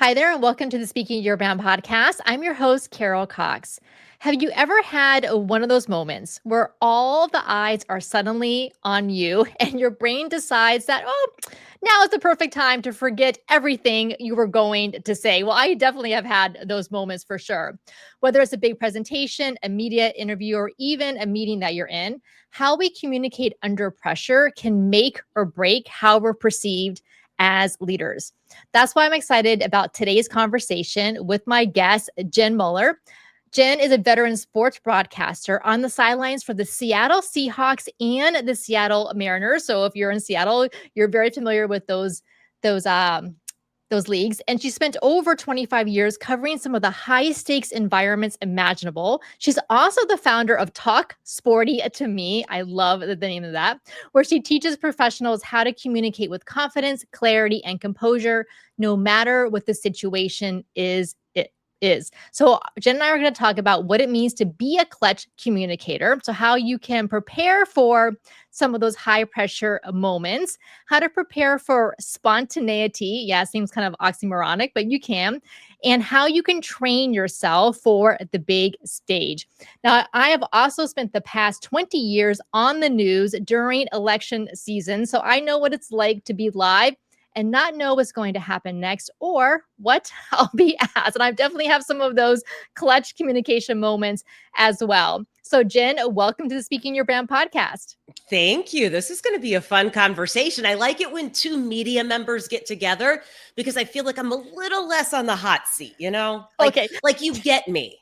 Hi there, and welcome to the Speaking Your Brand podcast. I'm your host, Carol Cox. Have you ever had one of those moments where all the eyes are suddenly on you and your brain decides that, now is the perfect time to forget everything you were going to say? Well, I definitely have had those moments for sure. Whether it's a big presentation, a media interview, or even a meeting that you're in, how we communicate under pressure can make or break how we're perceived as leaders. That's why I'm excited about today's conversation with my guest, Jen Mueller. Jen is a veteran sports broadcaster on the sidelines for the Seattle Seahawks and the Seattle Mariners. So if you're in Seattle, you're very familiar with those um those leagues. And she spent over 25 years covering some of the high stakes environments imaginable. She's also the founder of Talk Sporty to Me. I love the name of that, where she teaches professionals how to communicate with confidence, clarity, and composure, no matter what the situation is. So Jen and I are going to talk about what it means to be a clutch communicator. So how you can prepare for some of those high pressure moments, how to prepare for spontaneity. Yeah, it seems kind of oxymoronic, but you can. And how you can train yourself for the big stage. Now, I have also spent the past 20 years on the news during election season. So I know what it's like to be live and not know what's going to happen next or what I'll be asked. And I definitely have some of those clutch communication moments as well. So, Jen, welcome to the Speaking Your Brand podcast. Thank you. This is going to be a fun conversation. I like it when two media members get together because I feel like I'm a little less on the hot seat, Okay. Like you get me.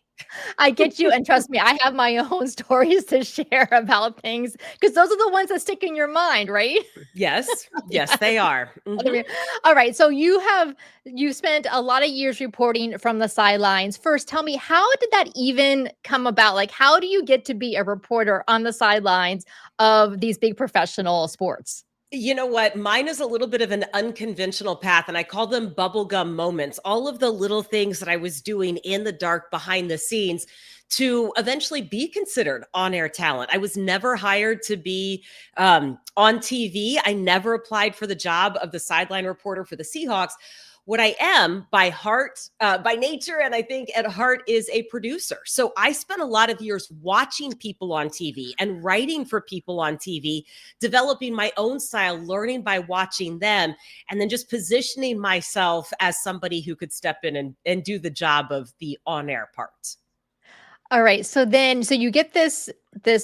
I get you. And trust me, I have my own stories to share about things because those are the ones that stick in your mind, right? Yes. Yes, Yeah. they are. All right. So you spent a lot of years reporting from the sidelines. First, tell me, how did that even come about? Like, how do you get to be a reporter on the sidelines of these big professional sports? You know what? Mine is a little bit of an unconventional path, and I call them bubblegum moments. All of the little things that I was doing in the dark behind the scenes to eventually be considered on-air talent. I was never hired to be on TV. I never applied for the job of the sideline reporter for the Seahawks. What I am by heart, by nature, and I think at heart is a producer. So I spent a lot of years watching people on TV and writing for people on TV, developing my own style, learning by watching them, and then just positioning myself as somebody who could step in and do the job of the on-air part. All right. So you get this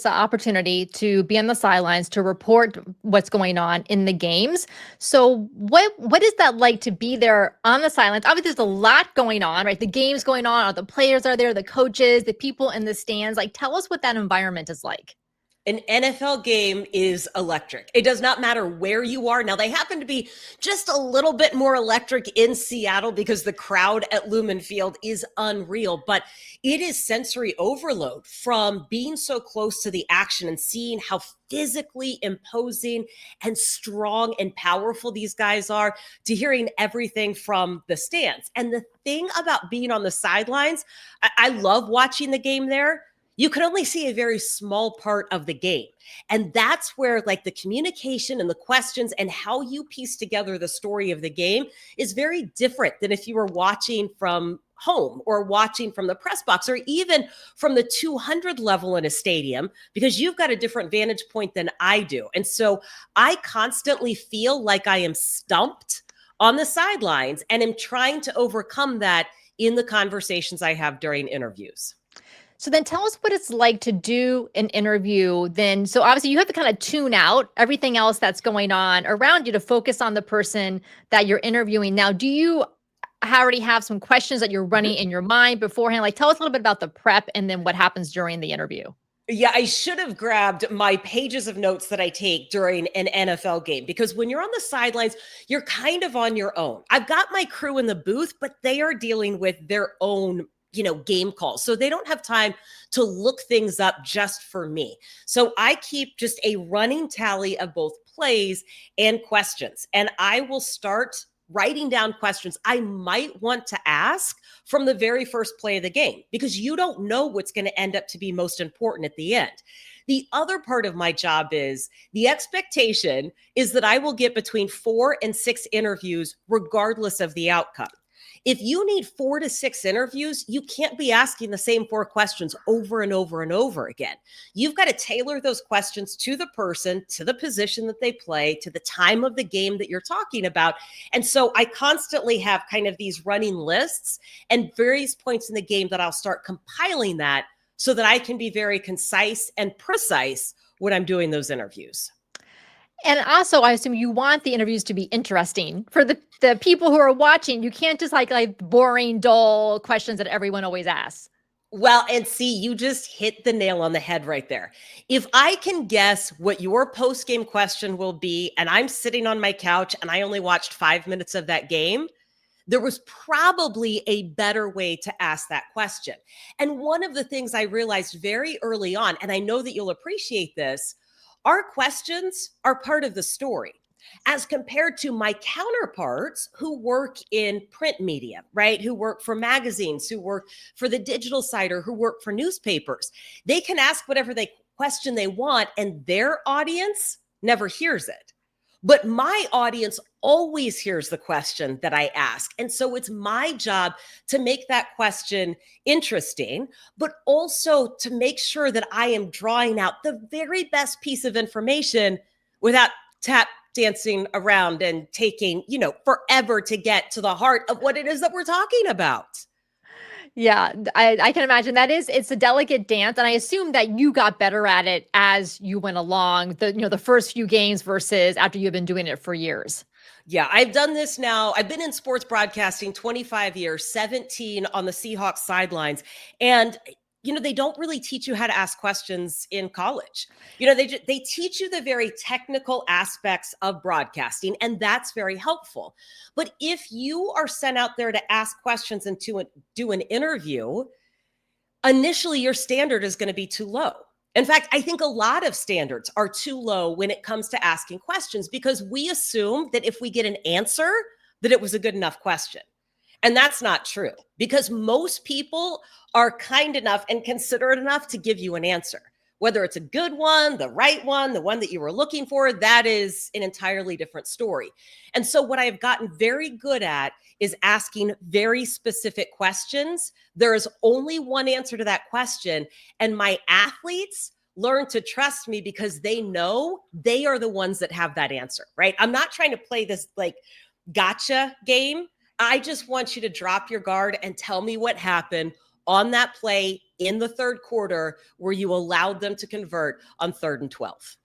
opportunity to be on the sidelines to report what's going on in the games. So what is that like to be there on the sidelines? Obviously, there's a lot going on, right? The game's going on, all the players are there, the coaches, the people in the stands. Like, tell us what that environment is like. An NFL game is electric. It does not matter where you are. Now, they happen to be just a little bit more electric in Seattle because the crowd at Lumen Field is unreal, but it is sensory overload from being so close to the action and seeing how physically imposing and strong and powerful these guys are, to hearing everything from the stands. And the thing about being on the sidelines, I love watching the game there. You can only see a very small part of the game. And that's where like the communication and the questions and how you piece together the story of the game is very different than if you were watching from home or watching from the press box or even from the 200 level in a stadium, because you've got a different vantage point than I do. And so I constantly feel like I am stumped on the sidelines and am trying to overcome that in the conversations I have during interviews. So then tell us what it's like to do an interview then. So obviously you have to kind of tune out everything else that's going on around you to focus on the person that you're interviewing. Now, do you already have some questions that you're running in your mind beforehand? Like, tell us a little bit about the prep and then what happens during the interview. Yeah, I should have grabbed my pages of notes that I take during an NFL game, because when you're on the sidelines, you're kind of on your own. I've got my crew in the booth, but they are dealing with their own game calls. So they don't have time to look things up just for me. So I keep just a running tally of both plays and questions. And I will start writing down questions I might want to ask from the very first play of the game, because you don't know what's going to end up to be most important at the end. The other part of my job is the expectation is that I will get between 4 and 6 interviews regardless of the outcome. If you need 4 to 6 interviews, you can't be asking the same 4 questions over and over and over again. You've got to tailor those questions to the person, to the position that they play, to the time of the game that you're talking about. And so I constantly have kind of these running lists and various points in the game that I'll start compiling that so that I can be very concise and precise when I'm doing those interviews. And also, I assume you want the interviews to be interesting for the people who are watching. You can't just like boring, dull questions that everyone always asks. Well, and see, you just hit the nail on the head right there. If I can guess what your post-game question will be, and I'm sitting on my couch and I only watched 5 minutes of that game, there was probably a better way to ask that question. And one of the things I realized very early on, and I know that you'll appreciate this, our questions are part of the story as compared to my counterparts who work in print media, right? Who work for magazines, who work for the digital side, or who work for newspapers. They can ask whatever question they want, and their audience never hears it. But my audience always hears the question that I ask. And so it's my job to make that question interesting, but also to make sure that I am drawing out the very best piece of information without tap dancing around and taking, forever to get to the heart of what it is that we're talking about. Yeah, I can imagine it's a delicate dance. And I assume that you got better at it as you went along, the first few games versus after you've been doing it for years. Yeah, I've done this now. I've been in sports broadcasting 25 years, 17 on the Seahawks sidelines. And they don't really teach you how to ask questions in college. They teach you the very technical aspects of broadcasting, and that's very helpful. But if you are sent out there to ask questions and to do an interview, initially your standard is going to be too low. In fact, I think a lot of standards are too low when it comes to asking questions because we assume that if we get an answer, that it was a good enough question. And that's not true because most people are kind enough and considerate enough to give you an answer. Whether it's a good one, the right one, the one that you were looking for, that is an entirely different story. And so what I've gotten very good at is asking very specific questions. There is only one answer to that question. And my athletes learn to trust me because they know they are the ones that have that answer, right? I'm not trying to play this gotcha game. I just want you to drop your guard and tell me what happened on that play in the third quarter where you allowed them to convert on 3rd and 12.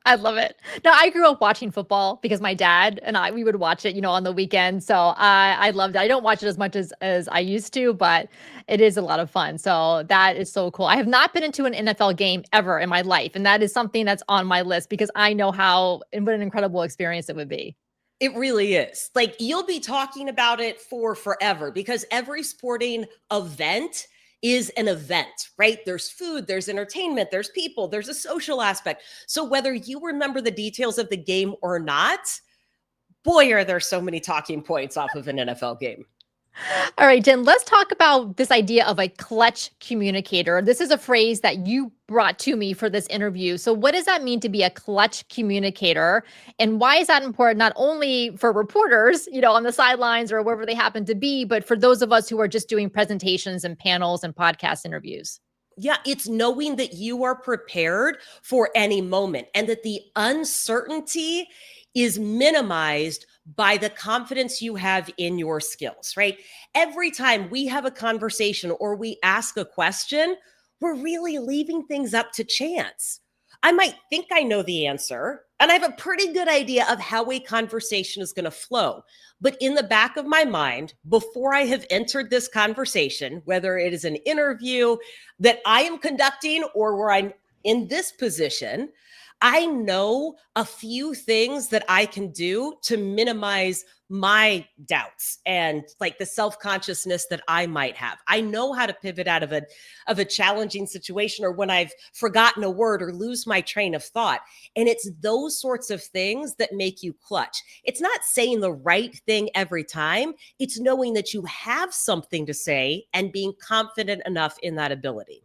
I love it. Now, I grew up watching football because my dad and we would watch it, on the weekend. So I loved it. I don't watch it as much as I used to, but it is a lot of fun. So that is so cool. I have not been into an NFL game ever in my life. And that is something that's on my list because I know what an incredible experience it would be. It really is. You'll be talking about it for forever because every sporting event is an event, right? There's food, there's entertainment, there's people, there's a social aspect. So whether you remember the details of the game or not, boy, are there so many talking points off of an NFL game. All right, Jen, let's talk about this idea of a clutch communicator. This is a phrase that you brought to me for this interview. So what does that mean to be a clutch communicator? And why is that important, not only for reporters, on the sidelines or wherever they happen to be, but for those of us who are just doing presentations and panels and podcast interviews? Yeah, it's knowing that you are prepared for any moment and that the uncertainty is minimized by the confidence you have in your skills, right? Every time we have a conversation or we ask a question, we're really leaving things up to chance. I might think I know the answer, and I have a pretty good idea of how a conversation is going to flow. But in the back of my mind, before I have entered this conversation, whether it is an interview that I am conducting or where I'm in this position, I know a few things that I can do to minimize my doubts and the self-consciousness that I might have. I know how to pivot out of a challenging situation or when I've forgotten a word or lose my train of thought. And it's those sorts of things that make you clutch. It's not saying the right thing every time. It's knowing that you have something to say and being confident enough in that ability.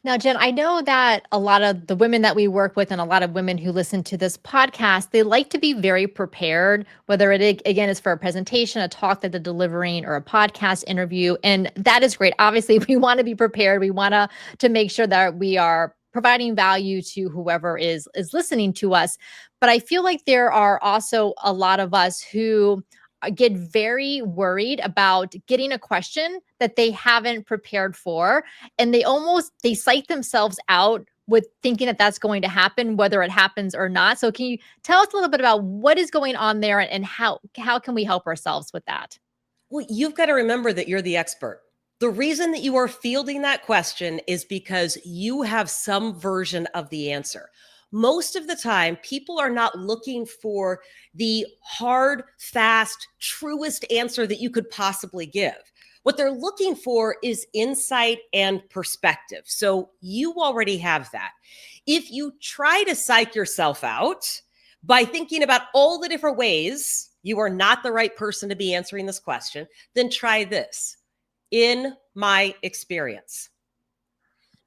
Now, Jen, I know that a lot of the women that we work with and a lot of women who listen to this podcast, they like to be very prepared, whether again, is for a presentation, a talk that they're delivering, or a podcast interview. And that is great. Obviously, we want to be prepared. We want to make sure that we are providing value to whoever is listening to us. But I feel like there are also a lot of us who get very worried about getting a question that they haven't prepared for, and they psych themselves out with thinking that that's going to happen whether it happens or not. So can you tell us a little bit about what is going on there, and how can we help ourselves with that? Well, you've got to remember that you're the expert. The reason that you are fielding that question is because you have some version of the answer. Most of the time, people are not looking for the hard, fast, truest answer that you could possibly give. What they're looking for is insight and perspective. So you already have that. If you try to psych yourself out by thinking about all the different ways you are not the right person to be answering this question, then try this. In my experience.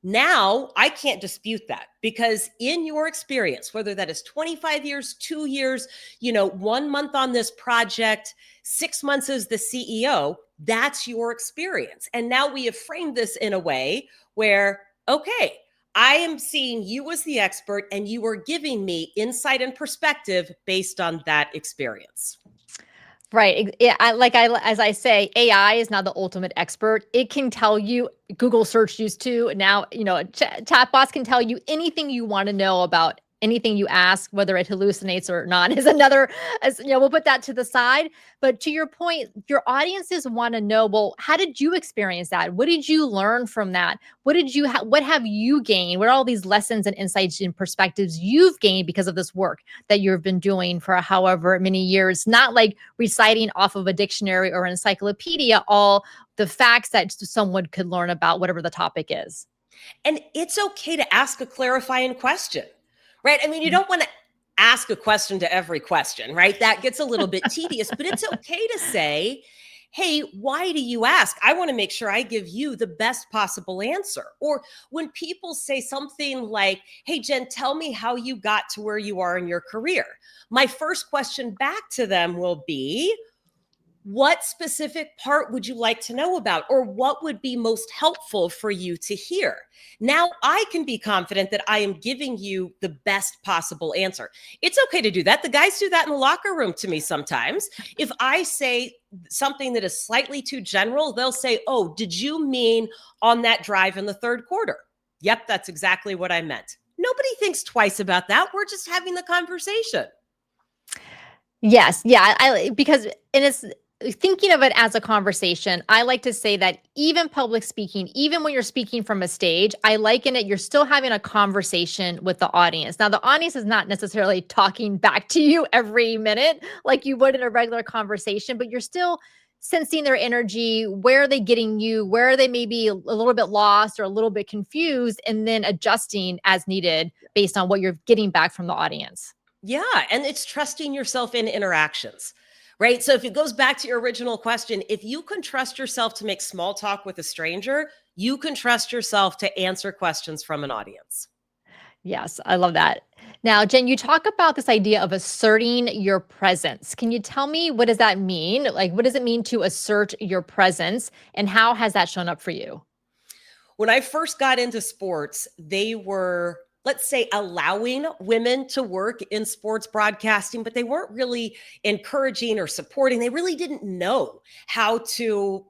Now, I can't dispute that, because in your experience, whether that is 25 years, 2 years, 1 month on this project, 6 months as the CEO, that's your experience. And now we have framed this in a way where, okay, I am seeing you as the expert and you are giving me insight and perspective based on that experience. Right. As I say, AI is now the ultimate expert. It can tell you. Google search used to. Now, chatbots can tell you anything you want to know about anything you ask. Whether it hallucinates or not is another. We'll put that to the side. But to your point, your audiences want to know. Well, how did you experience that? What did you learn from that? What have you gained? What are all these lessons and insights and perspectives you've gained because of this work that you've been doing for however many years? Not like reciting off of a dictionary or an encyclopedia all the facts that someone could learn about whatever the topic is. And it's okay to ask a clarifying question, right? I mean, you don't want to ask a question to every question, right? That gets a little bit tedious, but it's okay to say, hey, why do you ask? I want to make sure I give you the best possible answer. Or when people say something like, hey, Jen, tell me how you got to where you are in your career. My first question back to them will be, what specific part would you like to know about, or what would be most helpful for you to hear? Now I can be confident that I am giving you the best possible answer. It's okay to do that. The guys do that in the locker room to me sometimes. If I say something that is slightly too general, they'll say, oh, did you mean on that drive in the third quarter? Yep, that's exactly what I meant. Nobody thinks twice about that. We're just having the conversation. Yes, yeah, because and it's thinking of it as a conversation. I like to say that even public speaking, even when you're speaking from a stage, I liken it, you're still having a conversation with the audience. Now, the audience is not necessarily talking back to you every minute like you would in a regular conversation, but you're still sensing their energy. Where are they getting you? Where are they maybe a little bit lost or a little bit confused, and then adjusting as needed based on what you're getting back from the audience. Yeah. And it's trusting yourself in interactions, right? So if it goes back to your original question, if you can trust yourself to make small talk with a stranger, you can trust yourself to answer questions from an audience. Yes, I love that. Now, Jen, you talk about this idea of asserting your presence. Can you tell me, what does that mean? Like, what does it mean to assert your presence, and how has that shown up for you? When I first got into sports, they were, let's say, allowing women to work in sports broadcasting, but they weren't really encouraging or supporting. They really didn't know how to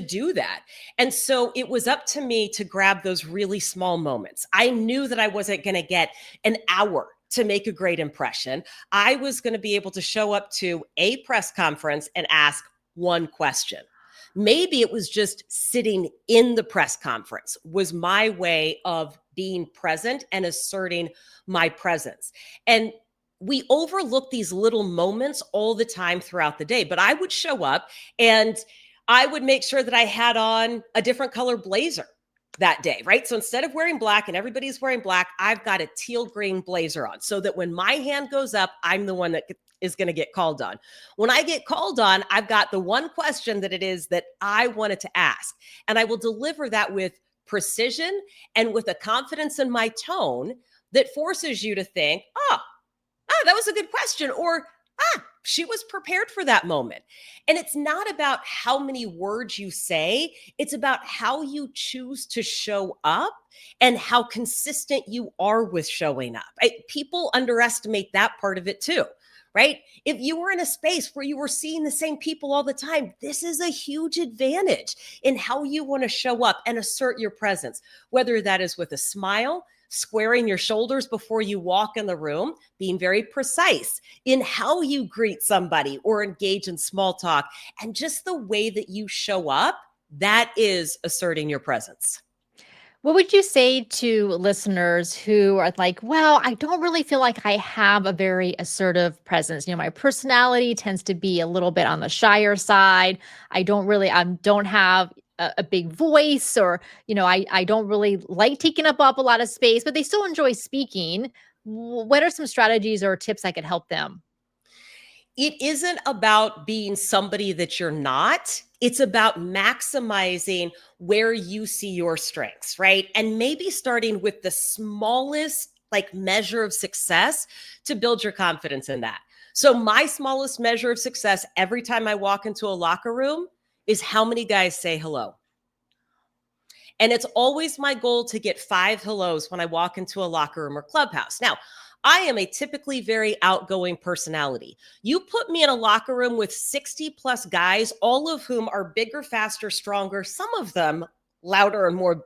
do that. And so it was up to me to grab those really small moments. I knew that I wasn't going to get an hour to make a great impression. I was going to be able to show up to a press conference and ask one question. Maybe it was just sitting in the press conference was my way of being present and asserting my presence. And we overlook these little moments all the time throughout the day, but I would show up and I would make sure that I had on a different color blazer that day, right? So instead of wearing black and everybody's wearing black, I've got a teal green blazer on so that when my hand goes up, I'm the one that is going to get called on. When I get called on, I've got the one question that it is that I wanted to ask, and I will deliver that with precision and with a confidence in my tone that forces you to think, that was a good question. Or, she was prepared for that moment. And it's not about how many words you say, it's about how you choose to show up and how consistent you are with showing up. People underestimate that part of it too, right? If you were in a space where you were seeing the same people all the time, this is a huge advantage in how you want to show up and assert your presence, whether that is with a smile, squaring your shoulders before you walk in the room, being very precise in how you greet somebody or engage in small talk, and just the way that you show up, that is asserting your presence. What would you say to listeners who are like, well, I don't really feel like I have a very assertive presence. My personality tends to be a little bit on the shyer side. I don't really, don't have a big voice, or, I don't really like taking up a lot of space, but they still enjoy speaking. What are some strategies or tips I could help them? It isn't about being somebody that you're not. It's about maximizing where you see your strengths, right? And maybe starting with the smallest measure of success to build your confidence in that. So my smallest measure of success every time I walk into a locker room is how many guys say hello. And it's always my goal to get 5 hellos when I walk into a locker room or clubhouse. Now, I am a typically very outgoing personality. You put me in a locker room with 60 plus guys, all of whom are bigger, faster, stronger, some of them louder and more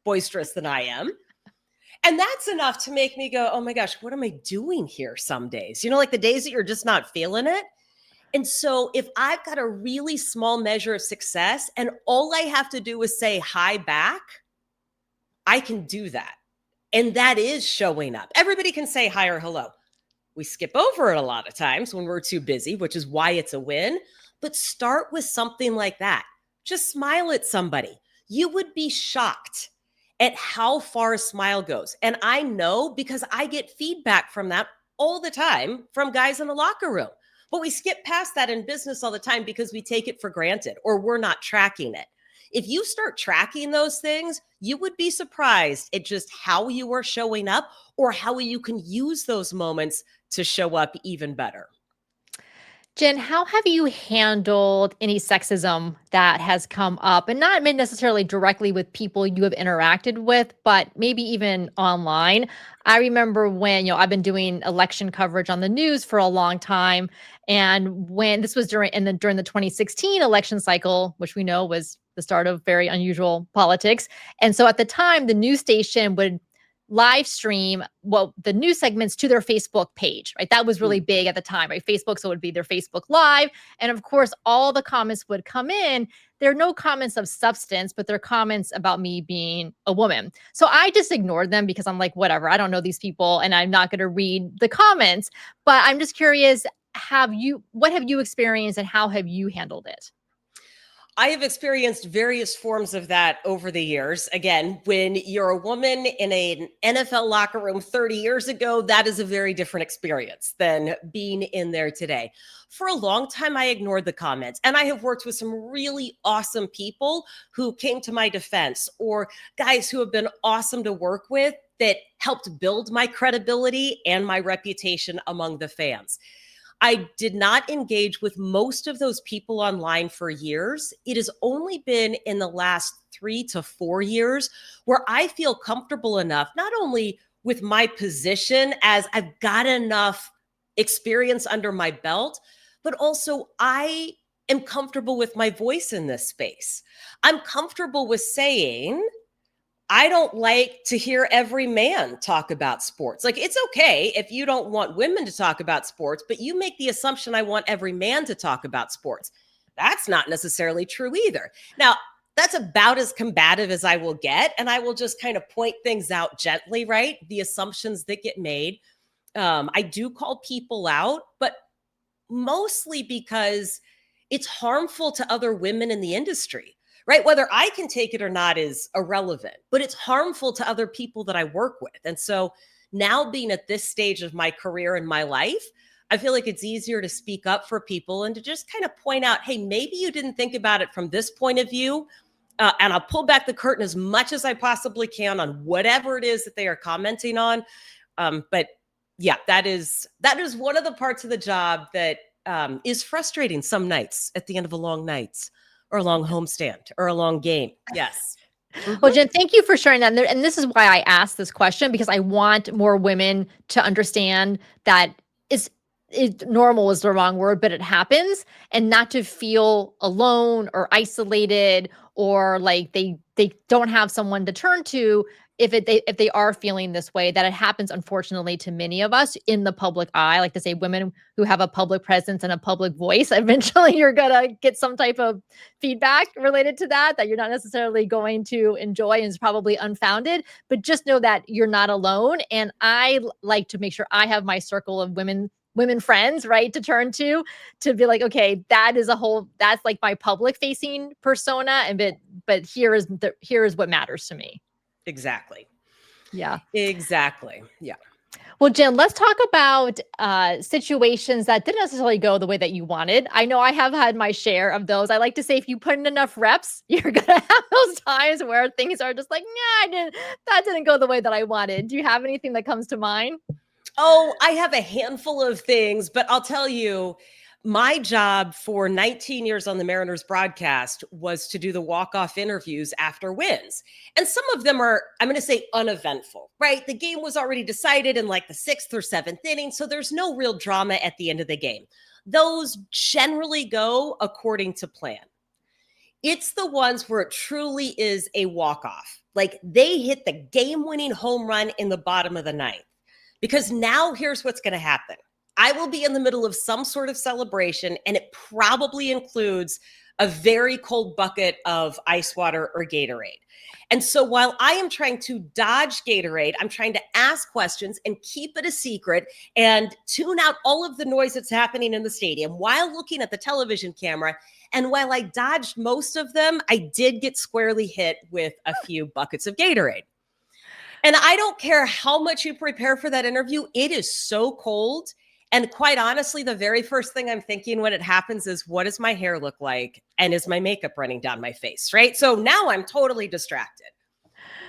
boisterous than I am. And that's enough to make me go, oh my gosh, what am I doing here some days? Like the days that you're just not feeling it. And so if I've got a really small measure of success and all I have to do is say hi back, I can do that. And that is showing up. Everybody can say hi or hello. We skip over it a lot of times when we're too busy, which is why it's a win. But start with something like that. Just smile at somebody. You would be shocked at how far a smile goes. And I know because I get feedback from that all the time from guys in the locker room. But we skip past that in business all the time because we take it for granted or we're not tracking it. If you start tracking those things, you would be surprised at just how you are showing up or how you can use those moments to show up even better. Jen, how have you handled any sexism that has come up, and not necessarily directly with people you have interacted with, but maybe even online? I remember when, I've been doing election coverage on the news for a long time. And when this was during the 2016 election cycle, which we know was the start of very unusual politics. And so at the time, the news station would live stream the news segments to their Facebook page, right? That was really big at the time, right? Facebook, so it would be their Facebook Live. And of course, all the comments would come in. There are no comments of substance, but they're comments about me being a woman. So I just ignored them because I'm like, whatever, I don't know these people and I'm not going to read the comments. But I'm just curious, what have you experienced and how have you handled it? I have experienced various forms of that over the years. Again, when you're a woman in an NFL locker room 30 years ago, that is a very different experience than being in there today. For a long time, I ignored the comments, and I have worked with some really awesome people who came to my defense, or guys who have been awesome to work with that helped build my credibility and my reputation among the fans. I did not engage with most of those people online for years. It has only been in the last 3 to 4 years where I feel comfortable enough, not only with my position as I've got enough experience under my belt, but also I am comfortable with my voice in this space. I'm comfortable with saying, I don't like to hear every man talk about sports. It's okay if you don't want women to talk about sports, but you make the assumption I want every man to talk about sports. That's not necessarily true either. Now, that's about as combative as I will get. And I will just kind of point things out gently, right? The assumptions that get made. I do call people out, but mostly because it's harmful to other women in the industry. Right? Whether I can take it or not is irrelevant, but it's harmful to other people that I work with. And so now being at this stage of my career and my life, I feel like it's easier to speak up for people and to just kind of point out, hey, maybe you didn't think about it from this point of view. and I'll pull back the curtain as much as I possibly can on whatever it is that they are commenting on. But yeah, that is one of the parts of the job that is frustrating some nights at the end of a long night or a long homestand or a long game. Yes. Well, Jen, thank you for sharing that. And this is why I asked this question, because I want more women to understand that normal is the wrong word, but it happens, and not to feel alone or isolated or like they don't have someone to turn to if they are feeling this way. That it happens, unfortunately, to many of us in the public eye. I like to say women who have a public presence and a public voice, eventually you're gonna get some type of feedback related to that you're not necessarily going to enjoy and is probably unfounded. But just know that you're not alone. And I like to make sure I have my circle of women friends, right, to turn to be like, okay, that's like my public facing persona. And but here is what matters to me. Exactly. Yeah. Exactly. Yeah. Well, Jen, let's talk about situations that didn't necessarily go the way that you wanted. I know I have had my share of those. I like to say, if you put in enough reps, you're going to have those times where things are just like, nah, that didn't go the way that I wanted. Do you have anything that comes to mind? Oh, I have a handful of things, but I'll tell you, my job for 19 years on the Mariners broadcast was to do the walk-off interviews after wins. And some of them are, I'm going to say, uneventful, right? The game was already decided in like the 6th or 7th inning, so there's no real drama at the end of the game. Those generally go according to plan. It's the ones where it truly is a walk-off. Like they hit the game-winning home run in the bottom of the ninth. Because now here's what's going to happen. I will be in the middle of some sort of celebration, and it probably includes a very cold bucket of ice water or Gatorade. And so while I am trying to dodge Gatorade, I'm trying to ask questions and keep it a secret and tune out all of the noise that's happening in the stadium while looking at the television camera. And while I dodged most of them, I did get squarely hit with a few buckets of Gatorade. And I don't care how much you prepare for that interview, it is so cold. And quite honestly, the very first thing I'm thinking when it happens is, what does my hair look like? And is my makeup running down my face, right? So now I'm totally distracted.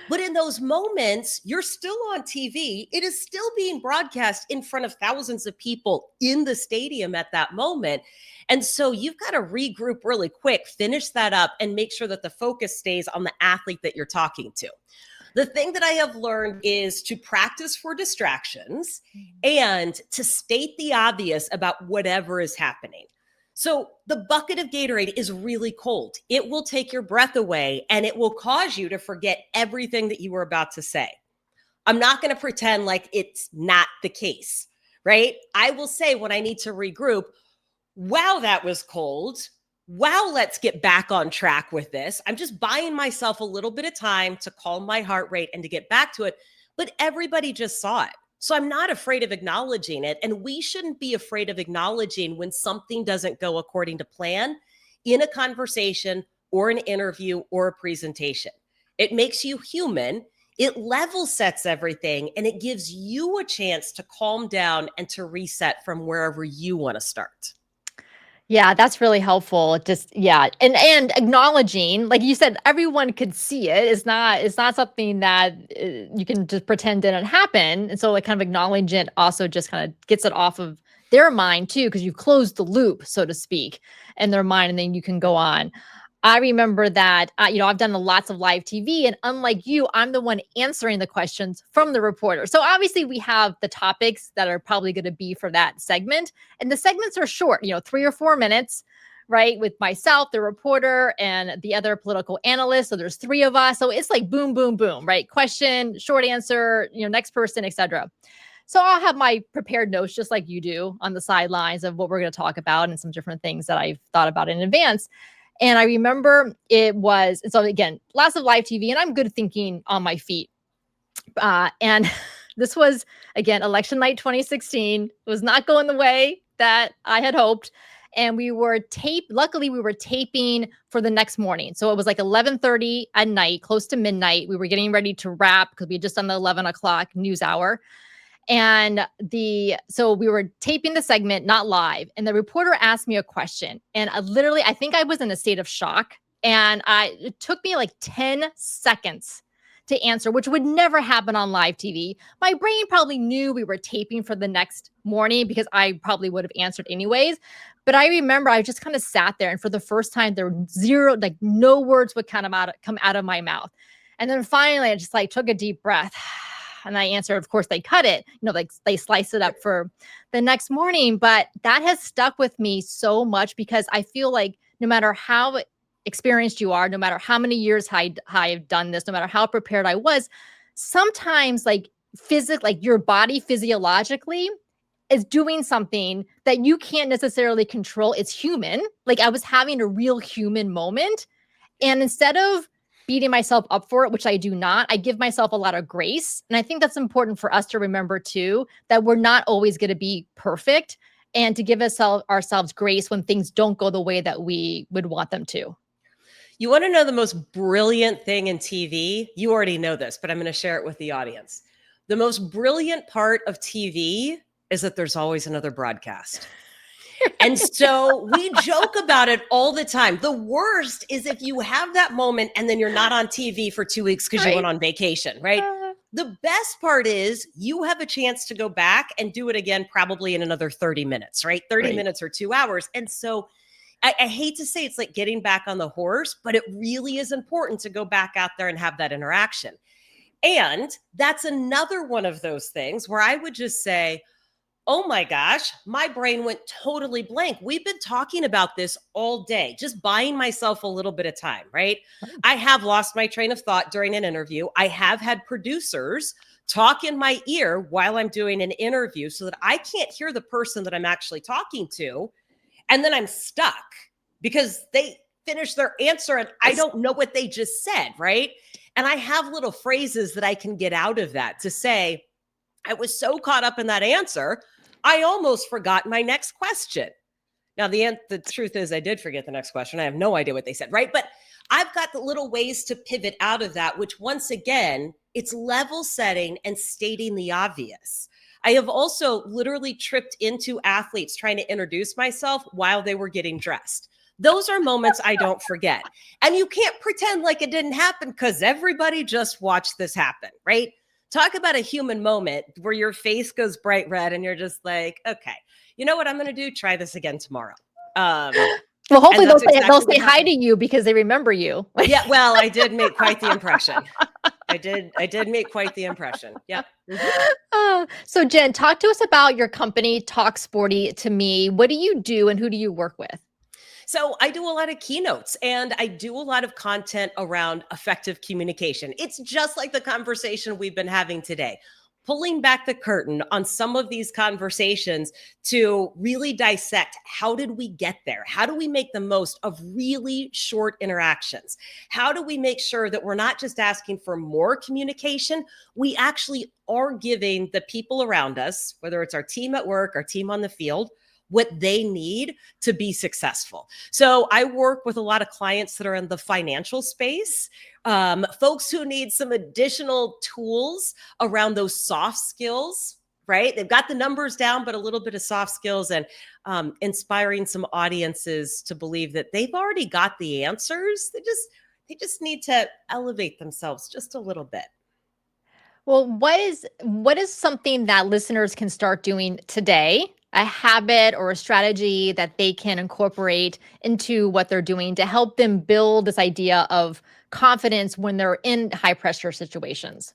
But in those moments, you're still on TV. It is still being broadcast in front of thousands of people in the stadium at that moment. And so you've got to regroup really quick, finish that up, and make sure that the focus stays on the athlete that you're talking to. The thing that I have learned is to practice for distractions and to state the obvious about whatever is happening. So the bucket of Gatorade is really cold. It will take your breath away and it will cause you to forget everything that you were about to say. I'm not going to pretend like it's not the case, right? I will say when I need to regroup, wow, that was cold. Wow, let's get back on track with this. I'm just buying myself a little bit of time to calm my heart rate and to get back to it. But everybody just saw it. So I'm not afraid of acknowledging it. And we shouldn't be afraid of acknowledging when something doesn't go according to plan in a conversation or an interview or a presentation. It makes you human. It level sets everything, and it gives you a chance to calm down and to reset from wherever you want to start. Yeah, that's really helpful. Just yeah, and acknowledging, like you said, everyone could see it. It's not something that you can just pretend didn't happen. And so, like, kind of acknowledge it also just kind of gets it off of their mind too, because you've closed the loop, so to speak, in their mind, and then you can go on. I remember that, I've done lots of live TV, and unlike you, I'm the one answering the questions from the reporter. So obviously we have the topics that are probably going to be for that segment. And the segments are short, 3 or 4 minutes, right? With myself, the reporter, and the other political analyst. So there's 3 of us. So it's like boom, boom, boom, right? Question, short answer, next person, etc. So I'll have my prepared notes just like you do on the sidelines of what we're going to talk about and some different things that I've thought about in advance. And I remember so again, lots of live TV, and I'm good thinking on my feet. And this was, again, election night 2016. It was not going the way that I had hoped. And luckily we were taping for the next morning. So it was like 11:30 at night, close to midnight. We were getting ready to wrap because we had just done the 11 o'clock news hour. And so we were taping the segment, not live. And the reporter asked me a question. And I think I was in a state of shock And it took me like 10 seconds to answer, which would never happen on live TV. My brain probably knew we were taping for the next morning because I probably would have answered anyways. But I remember I just kind of sat there, and for the first time, there were zero, like no words would come out of my mouth. And then finally, I just like took a deep breath and I answered. Of course, they cut it, like they sliced it up for the next morning. But that has stuck with me so much because I feel like no matter how experienced you are, no matter how many years I've done this, no matter how prepared I was, sometimes like your body physiologically is doing something that you can't necessarily control. It's human. Like I was having a real human moment. And instead of beating myself up for it, which I do not, I give myself a lot of grace. And I think that's important for us to remember too, that we're not always going to be perfect, and to give ourselves grace when things don't go the way that we would want them to. You want to know the most brilliant thing in TV? You already know this, but I'm going to share it with the audience. The most brilliant part of TV is that there's always another broadcast. And so we joke about it all the time. The worst is if you have that moment and then you're not on TV for 2 weeks because you went on vacation, right? The best part is you have a chance to go back and do it again, probably in another 30 minutes, right? 30 minutes or 2 hours. And so I hate to say it's like getting back on the horse, but it really is important to go back out there and have that interaction. And that's another one of those things where I would just say, oh my gosh, my brain went totally blank. We've been talking about this all day, just buying myself a little bit of time, right? I have lost my train of thought during an interview. I have had producers talk in my ear while I'm doing an interview so that I can't hear the person that I'm actually talking to. And then I'm stuck because they finished their answer and I don't know what they just said, right? And I have little phrases that I can get out of that to say, I was so caught up in that answer, I almost forgot my next question. Now, the truth is I did forget the next question. I have no idea what they said, right? But I've got the little ways to pivot out of that, which once again, it's level setting and stating the obvious. I have also literally tripped into athletes trying to introduce myself while they were getting dressed. Those are moments I don't forget. And you can't pretend like it didn't happen because everybody just watched this happen, right? Talk about a human moment where your face goes bright red and you're just like, okay, you know what I'm going to do? Try this again tomorrow. Well, hopefully they'll say hi to you because they remember you. Yeah, well, I did make quite the impression. I did make quite the impression. Yeah. So Jen, talk to us about your company, Talk Sporty to Me. What do you do and who do you work with? So I do a lot of keynotes and I do a lot of content around effective communication. It's just like the conversation we've been having today, pulling back the curtain on some of these conversations to really dissect how did we get there? How do we make the most of really short interactions? How do we make sure that we're not just asking for more communication? We actually are giving the people around us, whether it's our team at work, our team on the field, what they need to be successful. So I work with a lot of clients that are in the financial space, folks who need some additional tools around those soft skills, right? They've got the numbers down, but a little bit of soft skills, and inspiring some audiences to believe that they've already got the answers. They just need to elevate themselves just a little bit. Well, what is something that listeners can start doing today, a habit or a strategy that they can incorporate into what they're doing to help them build this idea of confidence when they're in high pressure situations?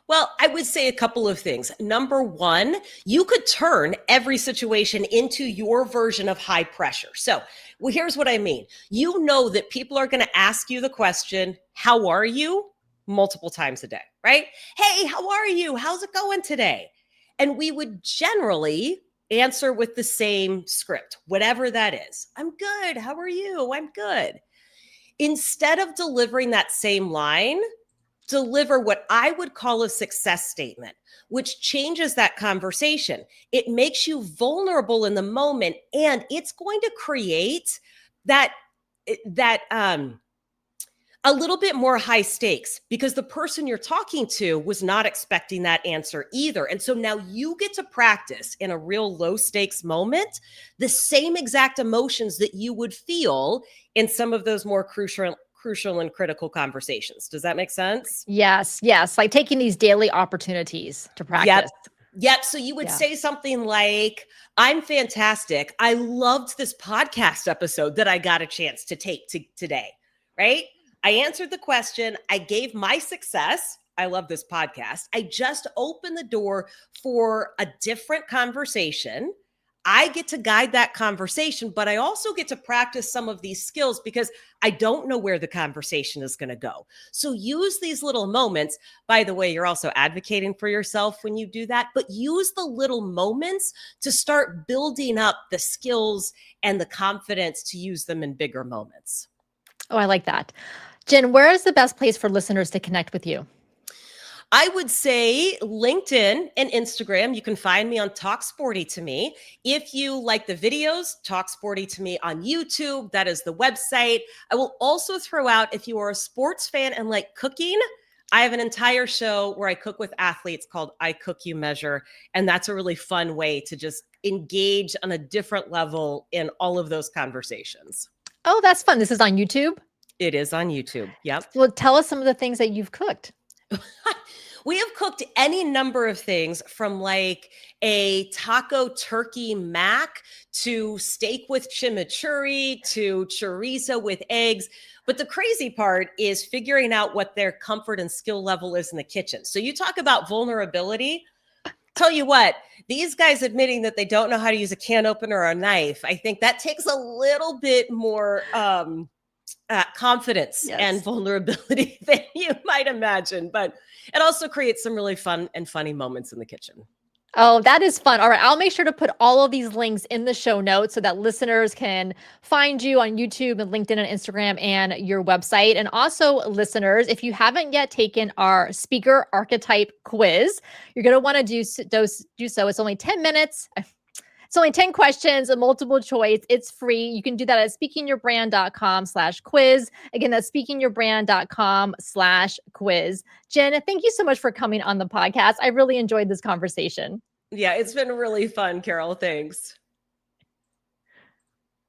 Well, I would say a couple of things. Number one, you could turn every situation into your version of high pressure. So, well, here's what I mean. You know that people are going to ask you the question, how are you? Multiple times a day, right? Hey, how are you? How's it going today? And we would generally answer with the same script, whatever that is. I'm good. How are you? I'm good. Instead of delivering that same line, deliver what I would call a success statement, which changes that conversation. It makes you vulnerable in the moment, and it's going to create that A little bit more high stakes because the person you're talking to was not expecting that answer either. And so now you get to practice in a real low stakes moment the same exact emotions that you would feel in some of those more crucial and critical conversations. Does that make sense? Yes, yes. Like taking these daily opportunities to Yep. practice. Yep. So you would say something like, I'm fantastic. I loved this podcast episode that I got a chance to take today, right? I answered the question. I gave my success. I love this podcast. I just opened the door for a different conversation. I get to guide that conversation, but I also get to practice some of these skills because I don't know where the conversation is going to go. So use these little moments. By the way, you're also advocating for yourself when you do that, but use the little moments to start building up the skills and the confidence to use them in bigger moments. Oh, I like that. Jen, where is the best place for listeners to connect with you? I would say LinkedIn and Instagram. You can find me on Talk Sporty to Me. If you like the videos, Talk Sporty to Me on YouTube. That is the website. I will also throw out, if you are a sports fan and like cooking, I have an entire show where I cook with athletes called I Cook You Measure. And that's a really fun way to just engage on a different level in all of those conversations. Oh, that's fun. This is on YouTube? It is on YouTube. Yep. Well, tell us some of the things that you've cooked. We have cooked any number of things from like a taco turkey mac to steak with chimichurri to chorizo with eggs. But the crazy part is figuring out what their comfort and skill level is in the kitchen. So you talk about vulnerability. Tell you what, these guys admitting that they don't know how to use a can opener or a knife, I think that takes a little bit more confidence and vulnerability than you might imagine. But it also creates some really fun and funny moments in the kitchen. Oh, that is fun. All right. I'll make sure to put all of these links in the show notes so that listeners can find you on YouTube and LinkedIn and Instagram and your website. And also, listeners, if you haven't yet taken our speaker archetype quiz, you're going to want to do so. It's only 10 minutes. It's only 10 questions, a multiple choice. It's free. You can do that at speakingyourbrand.com/quiz. Again, that's speakingyourbrand.com/quiz. Jen, thank you so much for coming on the podcast. I really enjoyed this conversation. Yeah, it's been really fun, Carol. Thanks.